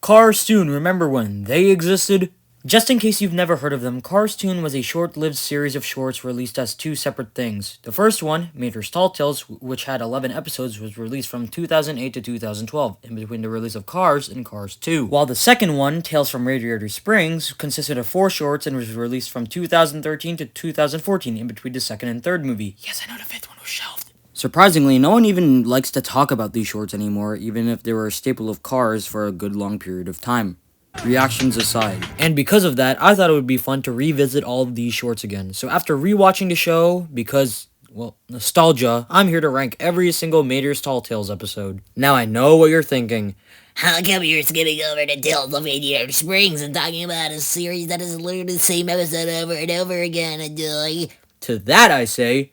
Carstoon, remember when they existed? Just in case you've never heard of them, Carstoon was a short-lived series of shorts released as two separate things. The first one, Mater's Tall Tales, which had 11 episodes, was released from 2008 to 2012, in between the release of Cars and Cars 2. While the second one, Tales from Radiator Springs, consisted of 4 shorts and was released from 2013 to 2014, in between the second and third movie. Yes, I know the fifth one was shelved. Surprisingly, no one even likes to talk about these shorts anymore, even if they were a staple of Cars for a good long period of time. Reactions aside. And because of that, I thought it would be fun to revisit all of these shorts again. So after rewatching the show, because, well, nostalgia, I'm here to rank every single Mater's Tall Tales episode. Now I know what you're thinking. How come you're skipping over the Tales of Radiator Springs and talking about a series that is literally the same episode over and over again, Adoy? To that I say,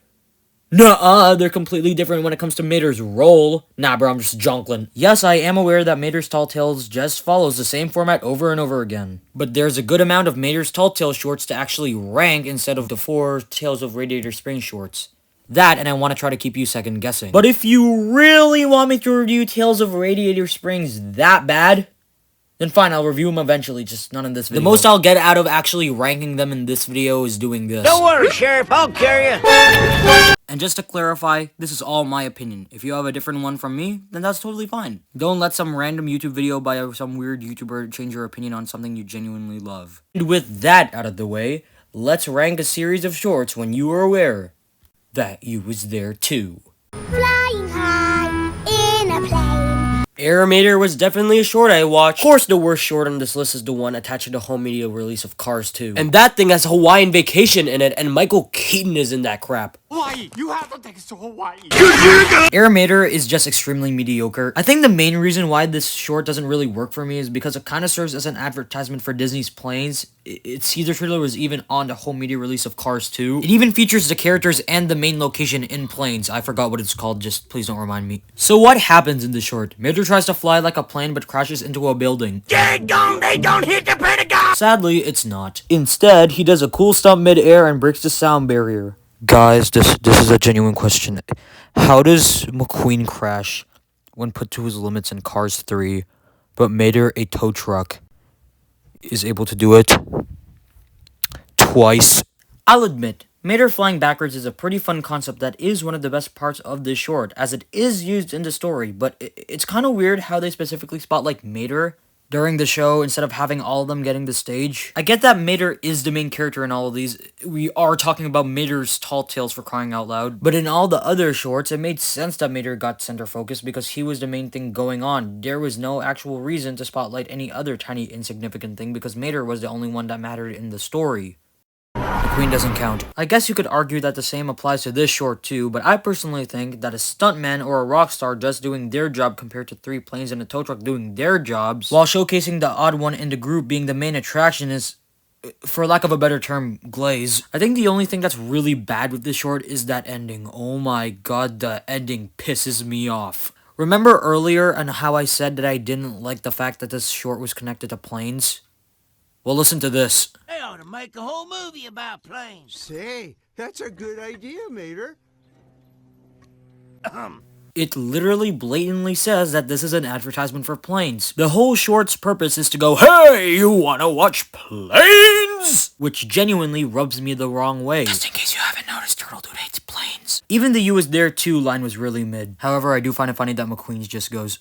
nuh-uh, they're completely different when it comes to Mater's role. Nah, bro, I'm just jonklin'. Yes, I am aware that Mater's Tall Tales just follows the same format over and over again. But there's a good amount of Mater's Tall Tales shorts to actually rank instead of the 4 Tales of Radiator Springs shorts. That, and I want to try to keep you second guessing. But if you really want me to review Tales of Radiator Springs that bad, then fine, I'll review them eventually, just not in this video. The most I'll get out of actually ranking them in this video is doing this. Don't worry, Sheriff, I'll carry you. And just to clarify, this is all my opinion. If you have a different one from me, then that's totally fine. Don't let some random YouTube video by some weird YouTuber change your opinion on something you genuinely love. And with that out of the way, let's rank a series of shorts when you were aware that you was there too. Flying high in a plane. Air Mater was definitely a short I watched. Of course, the worst short on this list is the one attached to the home media release of Cars 2. And that thing has Hawaiian Vacation in it, and Michael Keaton is in that crap. Hawaii! You have to take us to Hawaii! Air Mater is just extremely mediocre. I think the main reason why this short doesn't really work for me is because it kind of serves as an advertisement for Disney's planes. Its teaser trailer was even on the home media release of Cars 2. It even features the characters and the main location in planes. I forgot what it's called, just please don't remind me. So what happens in the short? Mater tries to fly like a plane but crashes into a building. Dang dong, they don't hit the Pentagon! Sadly, it's not. Instead, he does a cool stunt mid-air and breaks the sound barrier. Guys, this is a genuine question. How does McQueen crash when put to his limits in Cars 3, but Mater, a tow truck, is able to do it twice? I'll admit, Mater flying backwards is a pretty fun concept that is one of the best parts of this short, as it is used in the story, but it's kind of weird how they specifically spotlight Mater during the show instead of having all of them getting the stage. I get that Mater is the main character in all of these. We are talking about Mater's Tall Tales for crying out loud. But in all the other shorts, it made sense that Mater got center focus because he was the main thing going on. There was no actual reason to spotlight any other tiny insignificant thing because Mater was the only one that mattered in the story. McQueen doesn't count. I guess you could argue that the same applies to this short too, but I personally think that a stuntman or a rock star just doing their job compared to 3 planes and a tow truck doing their jobs, while showcasing the odd one in the group being the main attraction is, for lack of a better term, glaze. I think the only thing that's really bad with this short is that ending. Oh my god, the ending pisses me off. Remember earlier on how I said that I didn't like the fact that this short was connected to planes? Well, listen to this. They ought to make a whole movie about planes. Say, that's a good idea, Mater. It literally blatantly says that this is an advertisement for planes. The whole short's purpose is to go, hey, you wanna watch planes? Which genuinely rubs me the wrong way. Just in case you haven't noticed, Turtle Dude hates planes. Even the "you was there too" line was really mid. However, I do find it funny that McQueen's just goes.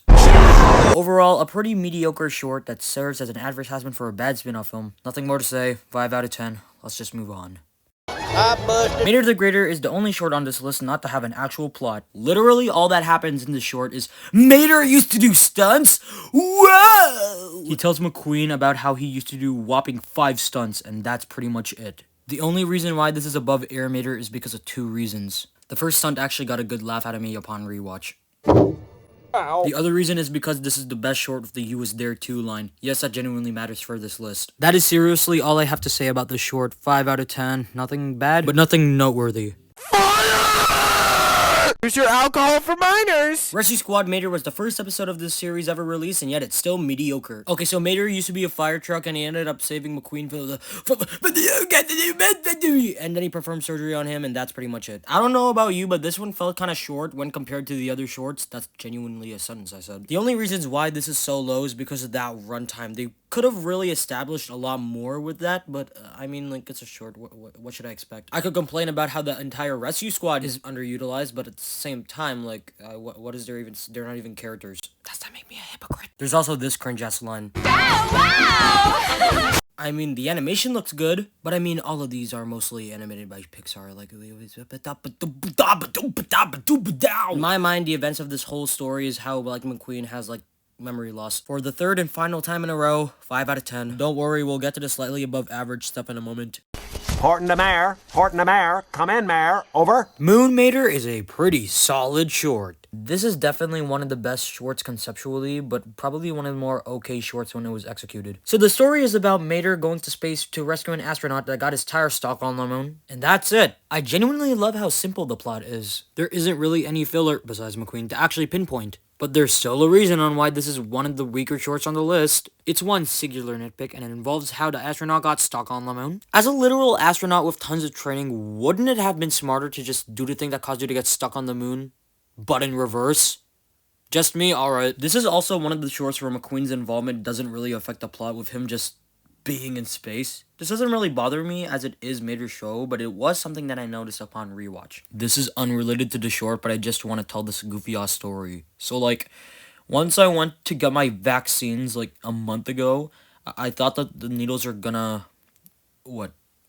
Overall, a pretty mediocre short that serves as an advertisement for a bad spin-off film. Nothing more to say. 5 out of 10. Let's just move on. Mater the Greater is the only short on this list not to have an actual plot. Literally, all that happens in this short is, Mater used to do stunts? Whoa! He tells McQueen about how he used to do whopping 5 stunts, and that's pretty much it. The only reason why this is above Air Mater is because of 2 reasons. The first stunt actually got a good laugh out of me upon rewatch. Ow. The other reason is because this is the best short of the "you was there too" line. Yes, that genuinely matters for this list. That is seriously all I have to say about this short. 5 out of 10. Nothing bad, but nothing noteworthy. Here's your alcohol for minors. Rescue Squad Mater was the first episode of this series ever released, and yet it's still mediocre. Okay, so Mater used to be a fire truck, and he ended up saving McQueen and then he performed surgery on him, and that's pretty much it. I don't know about you, but this one felt kind of short when compared to the other shorts. That's genuinely a sentence I said. The only reasons why this is so low is because of that runtime. They could have really established a lot more with that, but I mean, like, it's a short. What should I expect? I could complain about how the entire Rescue Squad is underutilized, but at the same time, like, what is there even? They're not even characters. Does that make me a hypocrite? There's also this cringe ass line. I mean, the animation looks good, but I mean, all of these are mostly animated by Pixar. Like, in my mind, the events of this whole story is how, like, McQueen has, like, memory loss. For the third and final time in a row, 5 out of 10. Don't worry, we'll get to the slightly above average stuff in a moment. Horton the mayor. Come in, mayor. Over. Moon Mater is a pretty solid short. This is definitely one of the best shorts conceptually, but probably one of the more okay shorts when it was executed. So the story is about Mater going to space to rescue an astronaut that got his tire stuck on the moon, and that's it. I genuinely love how simple the plot is. There isn't really any filler, besides McQueen, to actually pinpoint. But there's still a reason on why this is one of the weaker shorts on the list. It's one singular nitpick, and it involves how the astronaut got stuck on the moon. As a literal astronaut with tons of training, wouldn't it have been smarter to just do the thing that caused you to get stuck on the moon, but in reverse? Just me? Alright. This is also one of the shorts where McQueen's involvement doesn't really affect the plot, with him just being in space. This doesn't really bother me as it is Mater's show, but it was something that I noticed upon rewatch. This is unrelated to the short, but I just want to tell this goofy ass story. So, like, once I went to get my vaccines like a month ago, I thought that the needles are gonna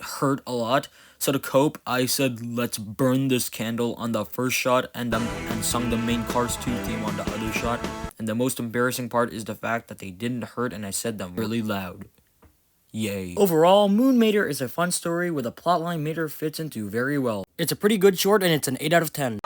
hurt a lot. So to cope, I said, let's burn this candle on the first shot and sung the main Cars 2 theme on the other shot. And the most embarrassing part is the fact that they didn't hurt and I said them really loud. Yay. Overall, Moon Mater is a fun story with a plotline Mater fits into very well. It's a pretty good short and it's an 8 out of 10.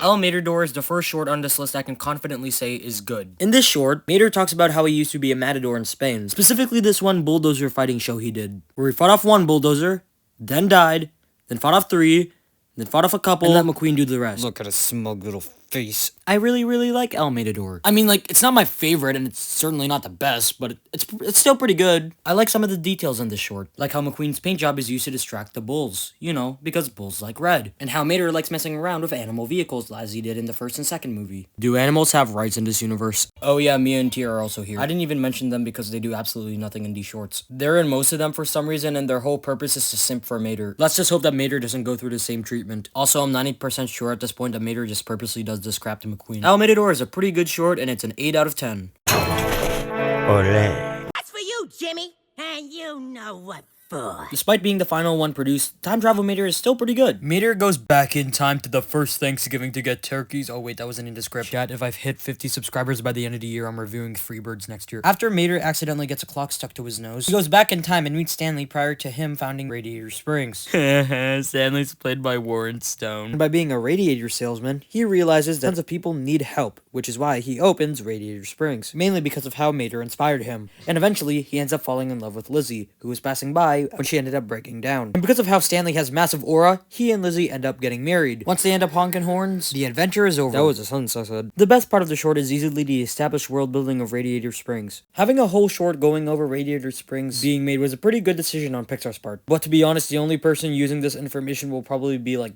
El Matador is the first short on this list I can confidently say is good. In this short, Mater talks about how he used to be a matador in Spain, specifically this one bulldozer fighting show he did, where he fought off one bulldozer, then died, then fought off 3, then fought off a couple, and let McQueen do the rest. Look at his smug little face. I really like El Matador. I mean, like, it's not my favorite, and it's certainly not the best, but it's still pretty good. I like some of the details in this short, like how McQueen's paint job is used to distract the bulls, you know, because bulls like red, and how Mater likes messing around with animal vehicles as he did in the first and second movie. Do animals have rights in this universe? Oh yeah, Mia and Tia are also here. I didn't even mention them because they do absolutely nothing in these shorts. They're in most of them for some reason, and their whole purpose is to simp for Mater. Let's just hope that Mater doesn't go through the same treatment. Also, I'm 90% sure at this point that Mater just purposely does this crap to McQueen. El Matador is a pretty good short, and it's an 8 out of 10. Olé. That's for you, Jimmy. And you know what for. Despite being the final one produced, Time Travel Mater is still pretty good. Mater goes back in time to the first Thanksgiving to get turkeys. Oh wait, that wasn't in the script. Chat, if I've hit 50 subscribers by the end of the year, I'm reviewing Freebirds next year. After Mater accidentally gets a clock stuck to his nose, he goes back in time and meets Stanley prior to him founding Radiator Springs. Stanley's played by Warren Stone. And by being a radiator salesman, he realizes that tons of people need help, which is why he opens Radiator Springs, mainly because of how Mater inspired him. And eventually, he ends up falling in love with Lizzie, who was passing by when she ended up breaking down. And because of how Stanley has massive aura, he and Lizzie end up getting married. Once they end up honking horns, the adventure is over. That was a sentence I said. The best part of the short is easily the established world building of Radiator Springs. Having a whole short going over Radiator Springs being made was a pretty good decision on Pixar's part. But to be honest, the only person using this information will probably be like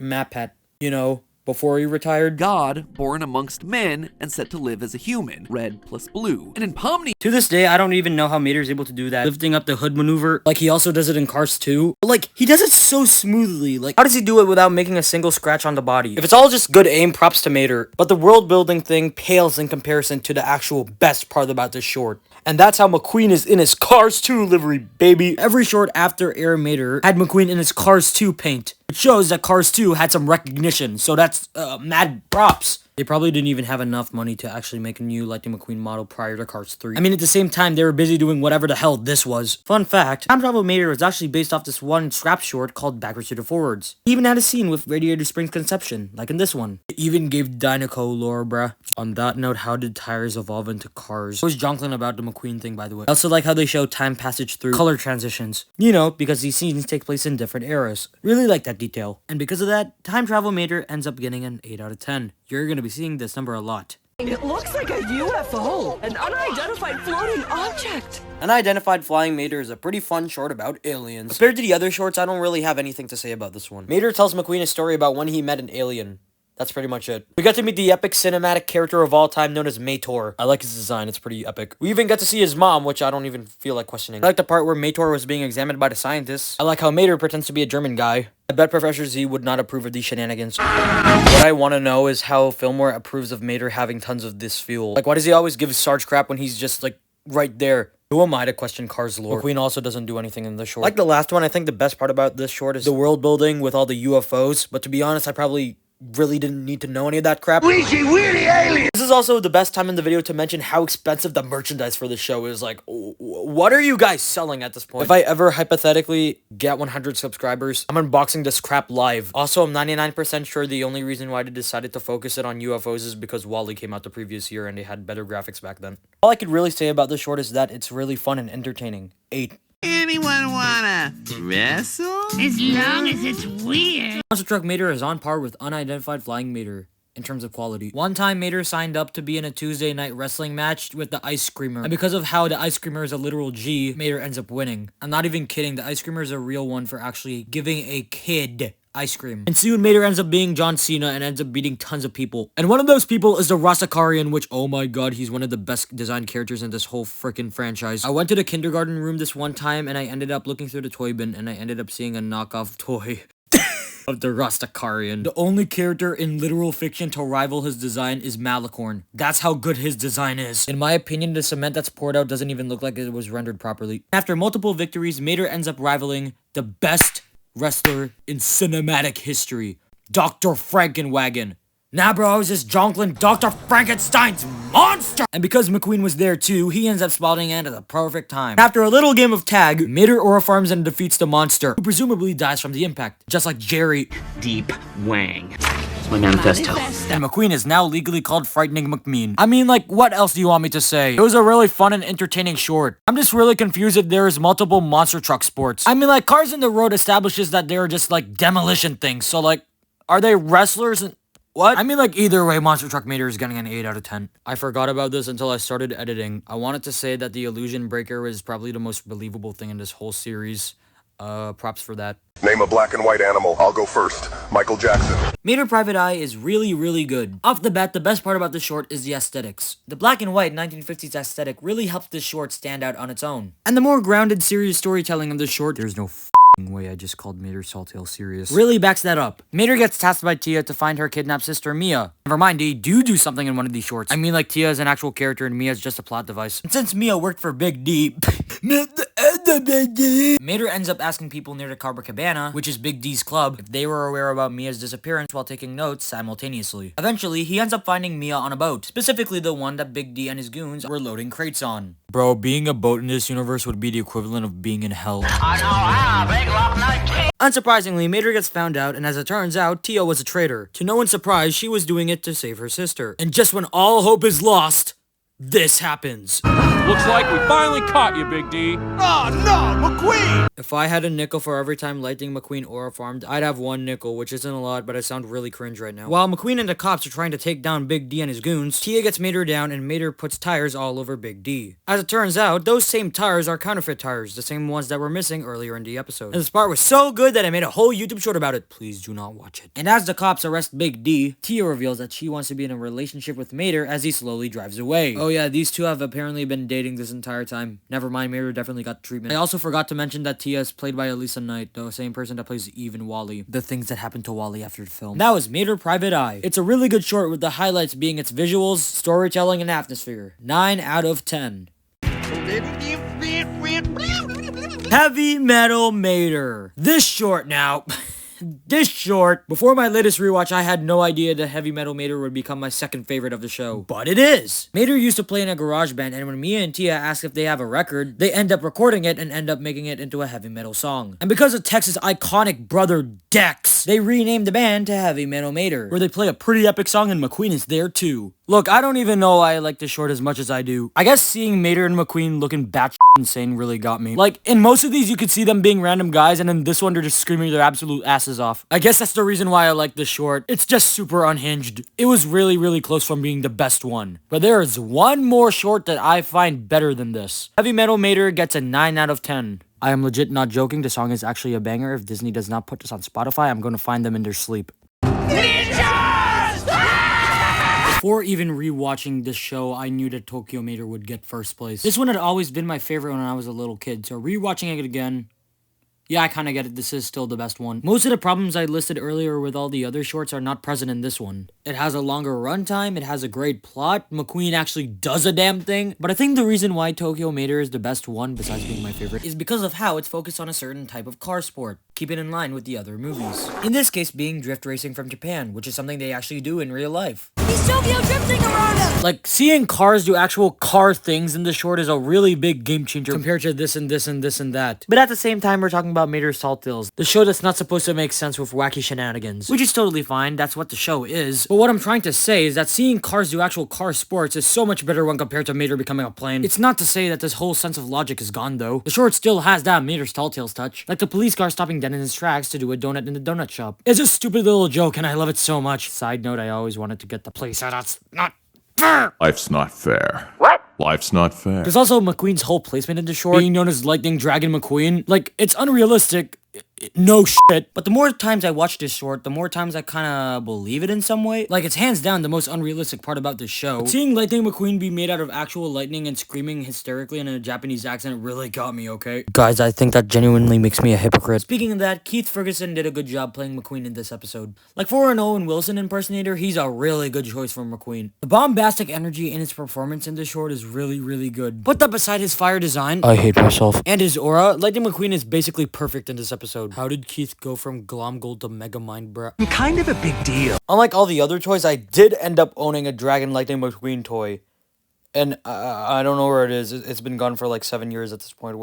MatPat, you know, before he retired. God, born amongst men and set to live as a human, red plus blue. And in Pomni, To this day, I don't even know how Mater's able to do that, lifting up the hood maneuver. Like, he also does it in Cars 2. But, like, he does it so smoothly. Like, how does he do it without making a single scratch on the body? If it's all just good aim, props to Mater. But the world building thing pales in comparison to the actual best part about this short. And that's how McQueen is in his Cars 2 livery, baby. Every short after Air Mater had McQueen in his Cars 2 paint. It shows that Cars 2 had some recognition, so that's mad props. They probably didn't even have enough money to actually make a new Lightning McQueen model prior to Cars 3. I mean, at the same time, they were busy doing whatever the hell this was. Fun fact, Time Travel Mater was actually based off this one scrap short called Backwards to the Forwards. He even had a scene with Radiator Springs conception, like in this one. Even gave Dinoco lore, bruh. On that note, how did tires evolve into cars? I was jonking about the McQueen thing, by the way. I also like how they show time passage through color transitions. You know, because these scenes take place in different eras. Really like that detail. And because of that, Time Travel Mater ends up getting an 8 out of 10. You're gonna be seeing this number a lot. It looks like a UFO, an unidentified floating object. Unidentified Flying Mater is a pretty fun short about aliens. Compared to the other shorts, I don't really have anything to say about this one. Mater tells McQueen a story about when he met an alien. That's pretty much it. We got to meet the epic cinematic character of all time known as Mator. I like his design, it's pretty epic. We even got to see his mom, which I don't even feel like questioning. I like the part where Mator was being examined by the scientists. I like how Mater pretends to be a German guy. I bet Professor Z would not approve of these shenanigans. What I want to know is how Fillmore approves of Mater having tons of this fuel. Like, why does he always give Sarge crap when he's just, like, right there? Who am I to question Car's lore? McQueen also doesn't do anything in the short. Like the last one, I think the best part about this short is the world building with all the UFOs. But to be honest, I probably really didn't need to know any of that crap. This is also the best time in the video to mention how expensive the merchandise for the show is. Like, what are you guys selling at this point? If I ever hypothetically get 100 subscribers, I'm unboxing this crap live. Also, I'm 99% sure the only reason why they decided to focus it on UFOs is because WALL-E came out the previous year and they had better graphics back then. All I could really say about this short is that it's really fun and entertaining. 8. Anyone wanna wrestle? As long as it's weird. Monster Truck Mater is on par with Unidentified Flying Mater in terms of quality. One time, Mater signed up to be in a Tuesday night wrestling match with the Ice Screamer. And because of how the Ice Screamer is a literal G, Mater ends up winning. I'm not even kidding, the Ice Screamer is a real one for actually giving a kid ice cream. And soon Mater ends up being John Cena and ends up beating tons of people. And one of those people is the Rastakarian, which, oh my god, he's one of the best designed characters in this whole freaking franchise. I went to the kindergarten room this one time and I ended up looking through the toy bin and I ended up seeing a knockoff toy of the Rastakarian. The only character in literal fiction to rival his design is Malicorn. That's how good his design is. In my opinion, the cement that's poured out doesn't even look like it was rendered properly. After multiple victories, Mater ends up rivaling the best wrestler in cinematic history, Dr. Frankenwagon. Nah, bro, I was just jonkling Dr. Frankenstein's monster! And because McQueen was there too, he ends up spotting in at the perfect time. After a little game of tag, Mater aura farms and defeats the monster, who presumably dies from the impact, just like Jerry. Deep Wang. It's my manifesto. And McQueen is now legally called Frightening McMean. I mean, like, what else do you want me to say? It was a really fun and entertaining short. I'm just really confused if there is multiple monster truck sports. I mean, like, Cars in the Road establishes that they're just, like, demolition things. So, like, are they wrestlers and... What? I mean, like, either way, Monster Truck Mater is getting an 8 out of 10. I forgot about this until I started editing. I wanted to say that the Illusion Breaker is probably the most believable thing in this whole series. Props for that. Name a black and white animal. I'll go first. Michael Jackson. Mater Private Eye is really, really good. Off the bat, the best part about this short is the aesthetics. The black and white 1950s aesthetic really helps this short stand out on its own. And the more grounded, serious storytelling of this short, there's no way I just called Mater Saltail serious, really backs that up. Mater gets tasked by Tia to find her kidnapped sister Mia. Never mind, they do something in one of these shorts. I mean, like, Tia is an actual character and Mia is just a plot device. And since Mia worked for Big D, Mater ends up asking people near the Copacabana, which is Big D's club, if they were aware about Mia's disappearance while taking notes simultaneously. Eventually, he ends up finding Mia on a boat, specifically the one that Big D and his goons were loading crates on. Bro, being a boat in this universe would be the equivalent of being in hell. Unsurprisingly, Mater gets found out, and as it turns out, Tia was a traitor. To no one's surprise, she was doing it to save her sister. And just when all hope is lost, this happens. Looks like we finally caught you, Big D. Oh no, McQueen! If I had a nickel for every time Lightning McQueen aura farmed, I'd have 1 nickel, which isn't a lot, but I sound really cringe right now. While McQueen and the cops are trying to take down Big D and his goons, Tia gets Mater down and Mater puts tires all over Big D. As it turns out, those same tires are counterfeit tires, the same ones that were missing earlier in the episode. And this part was so good that I made a whole YouTube short about it. Please do not watch it. And as the cops arrest Big D, Tia reveals that she wants to be in a relationship with Mater as he slowly drives away. Oh yeah, these two have apparently been dating this entire time. Never mind, Mater definitely got treatment. I also forgot to mention that Tia is played by Elisa Knight, the same person that plays Eve in WALL-E. The things that happened to WALL-E after the film. That was Mater Private Eye. It's a really good short with the highlights being its visuals, storytelling, and atmosphere. 9 out of 10. Heavy Metal Mater. This short now... this short. Before my latest rewatch, I had no idea that Heavy Metal Mater would become my second favorite of the show. But it is! Mater used to play in a garage band, and when Mia and Tia ask if they have a record, they end up recording it and end up making it into a heavy metal song. And because of Tex's iconic brother Dex, they renamed the band to Heavy Metal Mater, where they play a pretty epic song and McQueen is there too. Look, I don't even know I like this short as much as I do. I guess seeing Mater and McQueen looking batshit insane really got me. Like, in most of these you could see them being random guys, and in this one they're just screaming their absolute asses off. I guess that's the reason why I like this short. It's just super unhinged. It was really, really close from being the best one. But there is one more short that I find better than this. Heavy Metal Mater gets a 9 out of 10. I am legit not joking, the song is actually a banger. If Disney does not put this on Spotify, I'm gonna find them in their sleep. Before even rewatching this show, I knew that Tokyo Mater would get first place. This one had always been my favorite when I was a little kid, so rewatching it again, yeah, I kinda get it, this is still the best one. Most of the problems I listed earlier with all the other shorts are not present in this one. It has a longer runtime, it has a great plot, McQueen actually does a damn thing, but I think the reason why Tokyo Mater is the best one, besides being my favorite, is because of how it's focused on a certain type of car sport, keep it in line with the other movies. In this case being drift racing from Japan, which is something they actually do in real life. He's Tokyo drifting around us! Like, seeing cars do actual car things in the short is a really big game changer compared to this and this and this and that. But at the same time, we're talking about Mater's Salt Tales, the show that's not supposed to make sense with wacky shenanigans, which is totally fine, that's what the show is. But what I'm trying to say is that seeing cars do actual car sports is so much better when compared to Mater becoming a plane. It's not to say that this whole sense of logic is gone though. The short still has that Mater's Tall Tales touch, like the police car stopping dead in his tracks to do a donut in the donut shop. It's a stupid little joke and I love it so much. Side note, I always wanted to get the place out. That's not fair. Life's not fair. What? Life's not fair. There's also McQueen's whole placement in the short, being known as Lightning Dragon McQueen. Like, it's unrealistic. No shit. But the more times I watch this short, the more times I kinda believe it in some way. Like, it's hands down the most unrealistic part about this show. But seeing Lightning McQueen be made out of actual lightning and screaming hysterically in a Japanese accent really got me, okay? Guys, I think that genuinely makes me a hypocrite. Speaking of that, Keith Ferguson did a good job playing McQueen in this episode. Like, for an Owen Wilson impersonator, he's a really good choice for McQueen. The bombastic energy in his performance in this short is really, really good. Put that beside his fire design, I hate myself, and his aura, Lightning McQueen is basically perfect in this episode. How did Keith go from Glomgold to Mega Mind Bra? Kind of a big deal. Unlike all the other toys, I did end up owning a Dragon Lightning McQueen toy. And I don't know where it is. It's been gone for like 7 years at this point.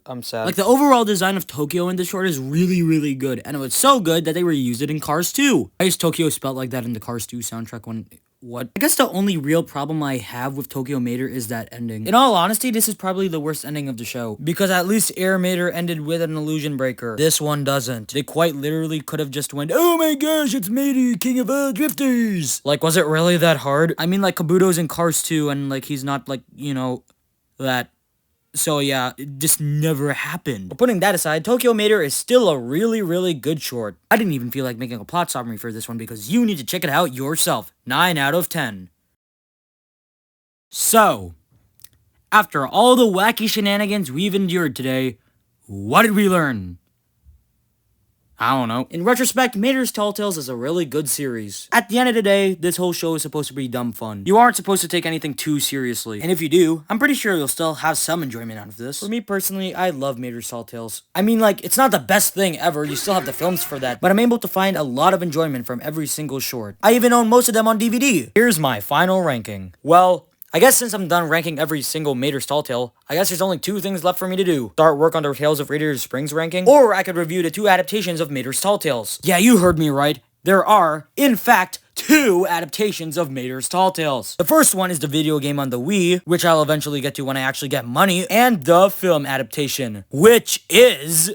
I'm sad. Like, the overall design of Tokyo in this short is really, really good. And it was so good that they reused it in Cars 2. Why is Tokyo spelled like that in the Cars 2 soundtrack when... What? I guess the only real problem I have with Tokyo Mater is that ending. In all honesty, this is probably the worst ending of the show. Because at least Air Mater ended with an illusion breaker. This one doesn't. They quite literally could have just went, oh my gosh, it's Mater, king of all drifters. Like, was it really that hard? I mean, like, Kabuto's in Cars 2, and, like, he's not, like, you know, that... So yeah, it just never happened. But putting that aside, Tokyo Mater is still a really, really good short. I didn't even feel like making a plot summary for this one because you need to check it out yourself. 9 out of 10. So, after all the wacky shenanigans we've endured today, what did we learn? I don't know. In retrospect, Mater's Tall Tales is a really good series. At the end of the day, this whole show is supposed to be dumb fun. You aren't supposed to take anything too seriously. And if you do, I'm pretty sure you'll still have some enjoyment out of this. For me personally, I love Mater's Tall Tales. I mean, like, it's not the best thing ever, you still have the films for that, but I'm able to find a lot of enjoyment from every single short. I even own most of them on DVD. Here's my final ranking. Well, I guess since I'm done ranking every single Mater's Tall Tale, I guess there's only 2 things left for me to do. Start work on the Tales of Radiator Springs ranking, or I could review the 2 adaptations of Mater's Tall Tales. Yeah, you heard me right. There are, in fact, 2 adaptations of Mater's Tall Tales. The first one is the video game on the Wii, which I'll eventually get to when I actually get money, and the film adaptation, which is...